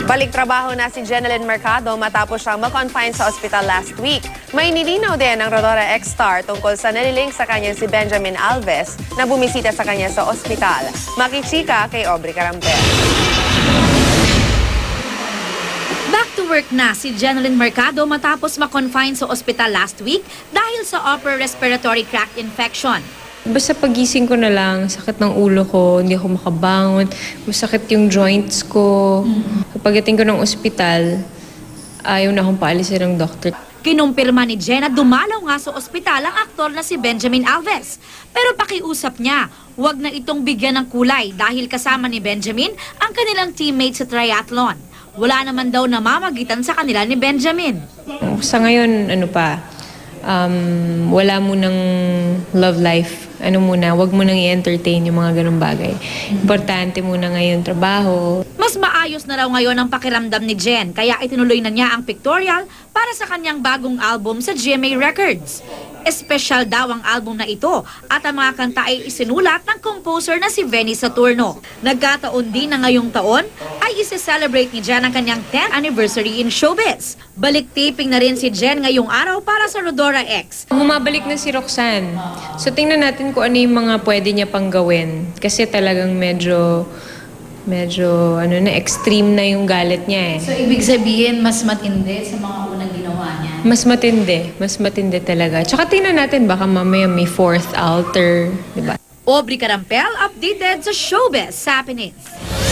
Balik trabaho na si Jenalyn Mercado matapos siyang ma-confine sa ospital last week. May nilinaw din ang Rodora X-Star tungkol sa nalilink sa kanya si Benjamin Alves na bumisita sa kanya sa ospital. Makichika kay Aubrey Carampel. Back to work na si Jenalyn Mercado matapos ma-confine sa ospital last week dahil sa upper respiratory tract infection. Basta pagising ko na lang, sakit ng ulo ko, hindi ako makabangon, masakit yung joints ko. Pagdating ko ng ospital, ayaw na akong paalisin ng doktor. Kinumpirma ni Jen na dumalaw nga sa ospital ang aktor na si Benjamin Alves. Pero pakiusap niya, huwag na itong bigyan ng kulay dahil kasama ni Benjamin ang kanilang teammate sa triathlon. Wala naman daw namamagitan sa kanila ni Benjamin. Sa ngayon, wala mo ng love life. Wag mo nang i-entertain yung mga ganung bagay. Importante muna ngayon trabaho. Mas maayos na raw ngayon ang pakiramdam ni Jen, kaya itinuloy na niya ang pictorial para sa kanyang bagong album sa GMA Records. Espesyal daw ang album na ito at ang mga kanta ay isinulat ng composer na si Benny Saturno. Nagkataon din na ngayong taon ay isi-celebrate ni Jen ang kanyang 10th anniversary in showbiz. Balik taping na rin si Jen ngayong araw para sa Rodora X. Bumabalik na si Roxanne. So tingnan natin kung ano yung mga pwede niya pang gawin. Kasi talagang medyo extreme na yung galit niya eh. So, ibig sabihin, mas matindi sa mga unang ginawa niya? Mas matindi talaga. Tsaka tingnan natin, baka mamaya may fourth alter, di ba? Aubrey Carampel, updated sa Showbiz Happenings.